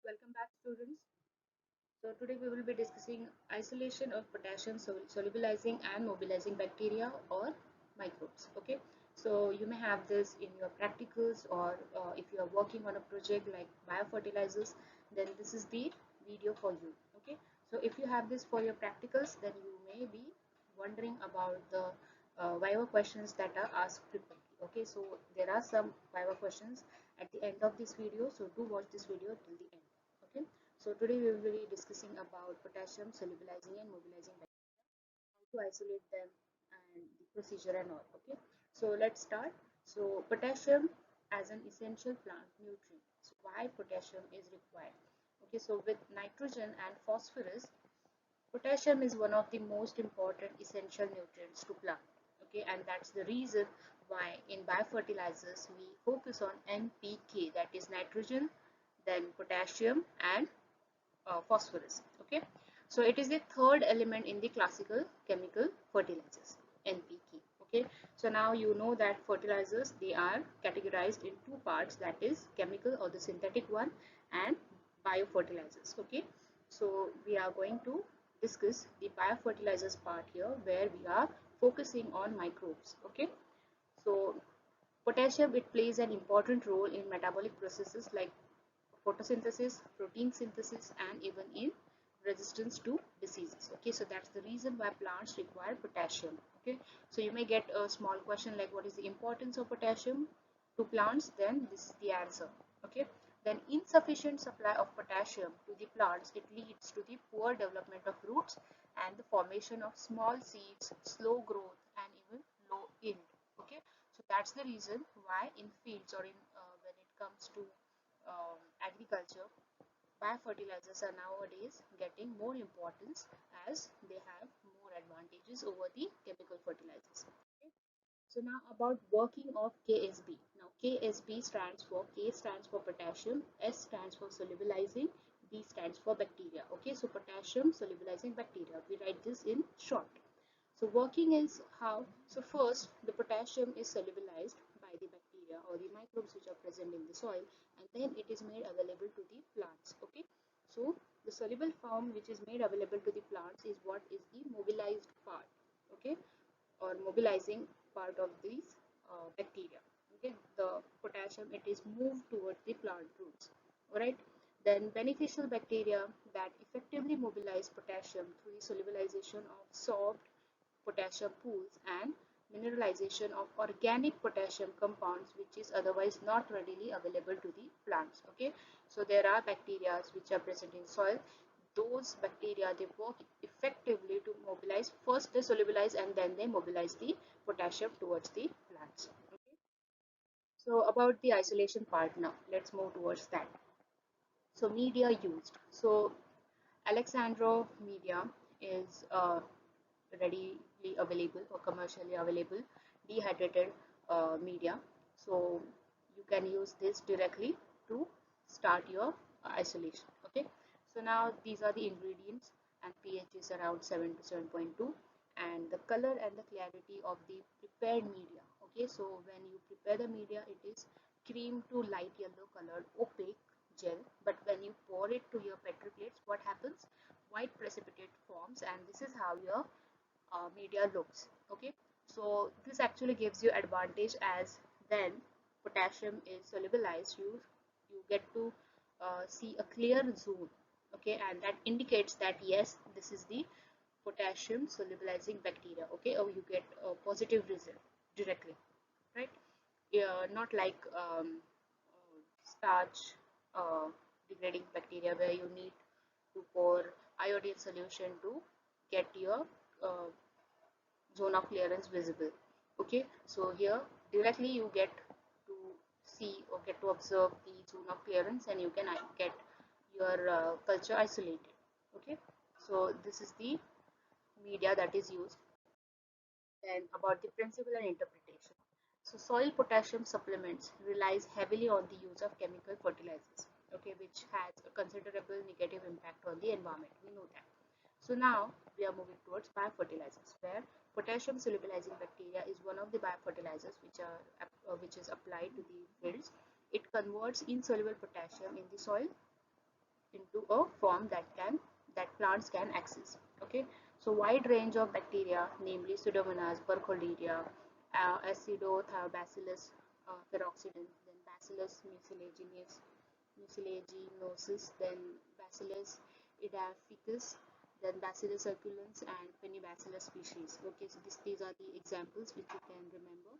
Welcome back, students. So today we will be discussing isolation of potassium solubilizing and mobilizing bacteria or microbes. Okay, so you may have this in your practicals, or if you are working on a project like biofertilizers, then this is the video for you. Okay, so if you have this for your practicals, then you may be wondering about the viva questions that are asked frequently. Okay, so there are some viva questions at the end of this video, so do watch this video till the end. Okay, so today we will be discussing about potassium solubilizing and mobilizing bacteria, how to isolate them, and the procedure and all. Okay, so let's start. So potassium as an essential plant nutrient. So why potassium is required? Okay, so with nitrogen and phosphorus, potassium is one of the most important essential nutrients to plant. Okay, and that's the reason why in biofertilizers we focus on NPK, that is nitrogen, then potassium and phosphorus. Okay, so it is the third element in the classical chemical fertilizers, NPK. Okay, so now you know that fertilizers, they are categorized in two parts, that is chemical or the synthetic one, and biofertilizers. Okay, so we are going to discuss the biofertilizers part here, where we are focusing on microbes. Okay, so potassium, it plays an important role in metabolic processes like photosynthesis, protein synthesis, and even in resistance to diseases. Okay, so that's the reason why plants require potassium. Okay, so you may get a small question like, what is the importance of potassium to plants? Then this is the answer. Okay, then insufficient supply of potassium to the plants, it leads to the poor development of roots and the formation of small seeds, slow growth, and even low yield. Okay, so that's the reason why in fields, or in when it comes to agriculture, biofertilizers are nowadays getting more importance, as they have more advantages over the chemical fertilizers. Okay. So now about working of KSB. Now KSB stands for, K stands for potassium, S stands for solubilizing, B stands for bacteria. Okay, so potassium solubilizing bacteria, we write this in short. So working is how? So first, the potassium is solubilized by the bacteria or the microbes which are present in the soil, and then it is made available to the plants. Okay, so the soluble form which is made available to the plants is what is the mobilized part. Okay, or mobilizing part of these bacteria. Okay, the potassium, it is moved towards the plant roots. All right. Then beneficial bacteria that effectively mobilize potassium through the solubilization of sorbed potassium pools and mineralization of organic potassium compounds, which is otherwise not readily available to the plants. Okay, so there are bacteria which are present in soil. Those bacteria, they work effectively to mobilize. First they solubilize and then they mobilize the potassium towards the plants. Okay, so about the isolation part, now let's move towards that. So media used. So Alexandro media is readily available or commercially available dehydrated media. So you can use this directly to start your isolation. Okay, so now these are the ingredients, and pH is around 7 to 7.2, and the color and the clarity of the prepared media. Okay, so when you prepare the media, it is cream to light yellow colored opaque gel, but when you pour it to your petri plates, what happens? White precipitate forms, and this is how your media looks. Okay, so this actually gives you advantage, as when potassium is solubilized, you get to see a clear zone. Okay, and that indicates that yes, this is the potassium solubilizing bacteria. Okay, or you get a positive result directly, right? Yeah, not like starch degrading bacteria, where you need to pour iodine solution to get your uh, zone of clearance visible. Okay, so here directly you get to see or get to observe the zone of clearance, and you can get your culture isolated. Okay, so this is the media that is used. Then about the principle and interpretation. So soil potassium supplements relies heavily on the use of chemical fertilizers, okay, which has a considerable negative impact on the environment. We know that. So now we are moving towards biofertilizers, where potassium solubilizing bacteria is one of the biofertilizers which is applied to the fields. It converts insoluble potassium in the soil into a form that plants can access. Okay, so wide range of bacteria, namely Pseudomonas, Burkholderia, Acidothiobasilus peroxidans, then Bacillus mucilaginosus, then Bacillus edaficus, then Bacillus circulans, and Penibacillus species. Okay, so these are the examples which you can remember,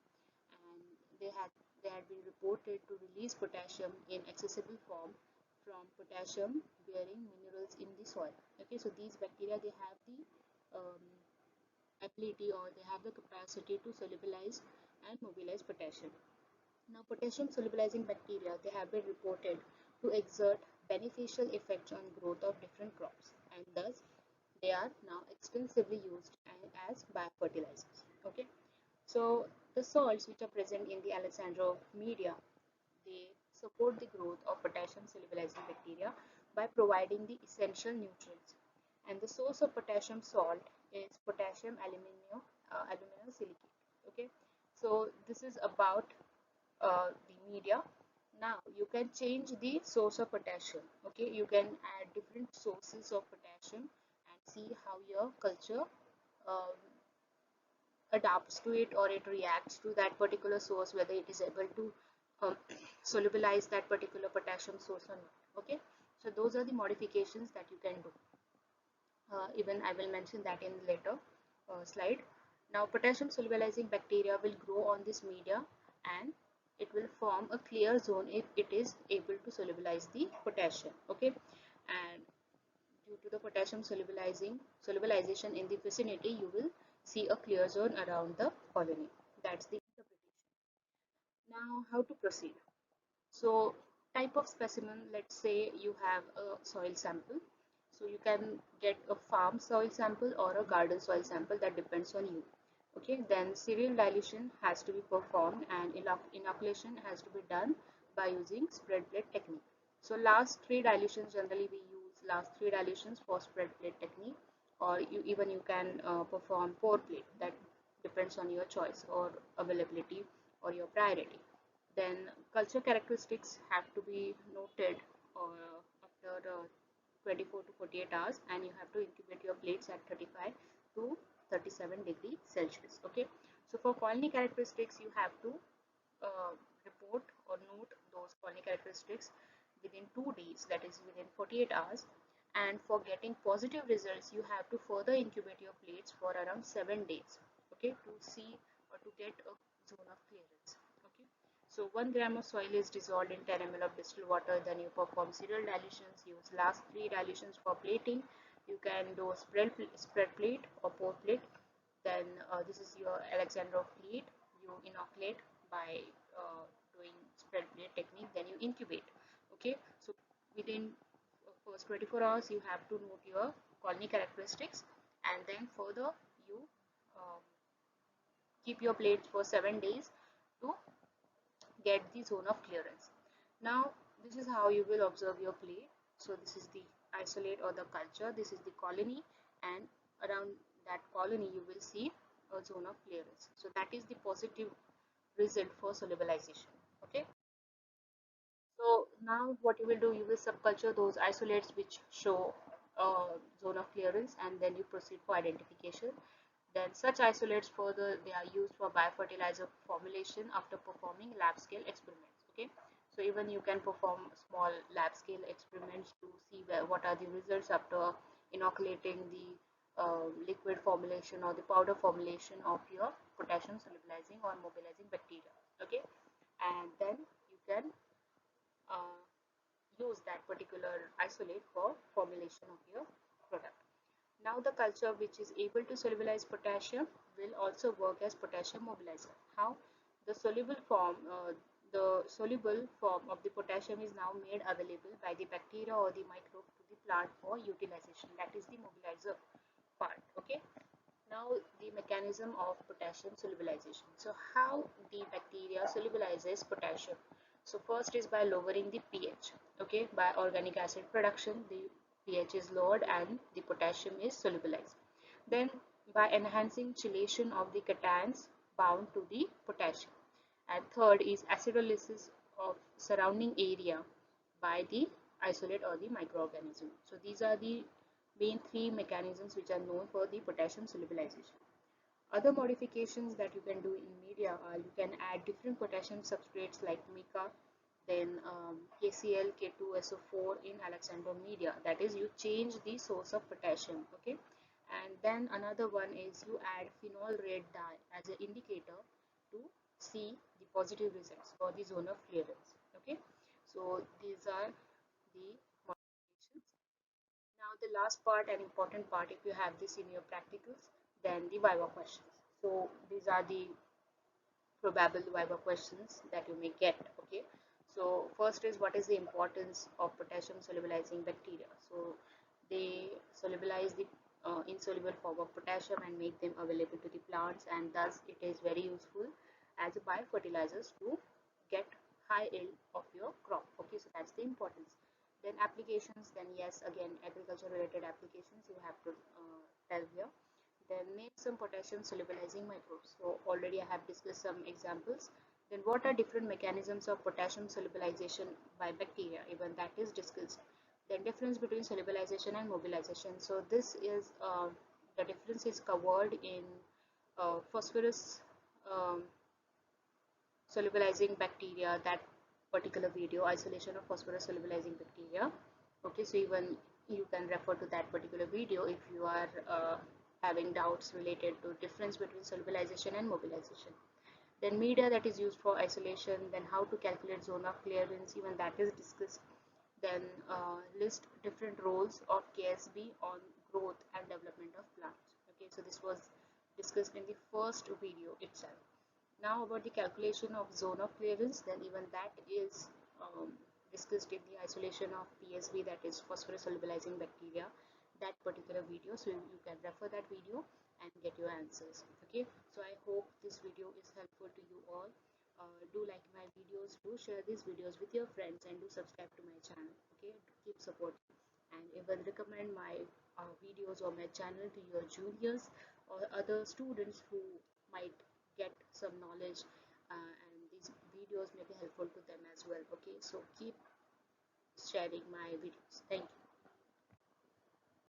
and they had been reported to release potassium in accessible form from potassium bearing minerals in the soil. Okay, so these bacteria, they have the um, ability, or they have the capacity to solubilize and mobilize potassium. Now, potassium solubilizing bacteria, they have been reported to exert beneficial effects on growth of different crops, and thus they are now extensively used as biofertilizers. Okay, so the salts which are present in the Alexandro media, they support the growth of potassium solubilizing bacteria by providing the essential nutrients. And the source of potassium salt is potassium aluminosilicate. Okay, so this is about the media. Now you can change the source of potassium. Okay, you can add different sources of potassium and see how your culture um, adapts to it, or it reacts to that particular source, whether it is able to um, solubilize that particular potassium source or not. Okay, so those are the modifications that you can do. Even I will mention that in later slide. Now, potassium solubilizing bacteria will grow on this media, and it will form a clear zone if it is able to solubilize the potassium. Okay, and due to the potassium solubilization in the vicinity, you will see a clear zone around the colony. That's the interpretation. Now, how to proceed? So, type of specimen, let's say you have a soil sample. So you can get a farm soil sample or a garden soil sample, that depends on you. Okay, then serial dilution has to be performed, and inoculation has to be done by using spread plate technique. So last three dilutions, generally we use last three dilutions for spread plate technique, or you can perform pour plate, that depends on your choice or availability or your priority. Then culture characteristics have to be noted after 24 to 48 hours, and you have to incubate your plates at 35 to 37 degrees Celsius. Okay, so for colony characteristics, you have to report or note those colony characteristics within 2 days, that is within 48 hours. And for getting positive results, you have to further incubate your plates for around 7 days, okay, to see or to get a zone of clearance. Okay, so 1 gram of soil is dissolved in 10 ml of distilled water. Then you perform serial dilutions, use last three dilutions for plating. You can do spread plate or pour plate. Then this is your Alexandrov plate. You inoculate by doing spread plate technique. Then you incubate. Okay, so within first 24 hours, you have to note your colony characteristics, and then further you um, keep your plates for 7 days to get the zone of clearance. Now, this is how you will observe your plate. So this is the isolate or the culture, this is the colony, and around that colony you will see a zone of clearance. So that is the positive result for solubilization. Okay, so now what you will do, you will subculture those isolates which show a zone of clearance, and then you proceed for identification. Then such isolates further, they are used for biofertilizer formulation after performing lab scale experiments. Okay, so even you can perform small lab scale experiments to see what are the results after inoculating the liquid formulation or the powder formulation of your potassium solubilizing or mobilizing bacteria. Okay, and then you can uh, use that particular isolate for formulation of your product. Now the culture which is able to solubilize potassium will also work as potassium mobilizer. How? The the soluble form of the potassium is now made available by the bacteria or the microbe to the plant for utilization. That is the mobilizer part. Okay. Now the mechanism of potassium solubilization. So how the bacteria solubilizes potassium? So first is by lowering the pH. Okay, by organic acid production, the pH is lowered and the potassium is solubilized. Then by enhancing chelation of the cations bound to the potassium. And third is acidolysis of surrounding area by the isolate or the microorganism. So these are the main three mechanisms which are known for the potassium solubilization. Other modifications that you can do in media are you can add different potassium substrates like mica, then KCl, K2SO4 in Alexander media. That is, you change the source of potassium. Okay, and then another one is you add phenol red dye as an indicator to see the positive results for the zone of clearance. Okay, so these are the modifications. Now the last part and important part, if you have this in your practicals, then the viva questions. So these are the probable viva questions that you may get. Okay, so first is, what is the importance of potassium solubilizing bacteria? So they solubilize the insoluble form of potassium and make them available to the plants, and thus it is very useful as a biofertilizers to get high yield of your crop. Okay, so that's the importance. Then applications, then yes, again agriculture related applications you have to tell here. Then name some potassium solubilizing microbes. So already I have discussed some examples. Then what are different mechanisms of potassium solubilization by bacteria? Even that is discussed. Then difference between solubilization and mobilization. So this is the difference is covered in phosphorus solubilizing bacteria, that particular video, isolation of phosphorus solubilizing bacteria. Okay, so even you can refer to that particular video if you are having doubts related to difference between solubilization and mobilization. Then media that is used for isolation, then how to calculate zone of clearance, even that is discussed. Then list different roles of KSB on growth and development of plants. Okay, so this was discussed in the first video itself. Now about the calculation of zone of clearance, then even that is discussed in the isolation of PSB, that is phosphorus solubilizing bacteria, that particular video. So you can refer that video and get your answers. Okay, so I hope this video is helpful to you all. Do like my videos, do share these videos with your friends, and do subscribe to my channel. Okay, keep supporting, and even recommend my videos or my channel to your juniors or other students who might get some knowledge, and these videos may be helpful to them as well. Okay, so keep sharing my videos. Thank you.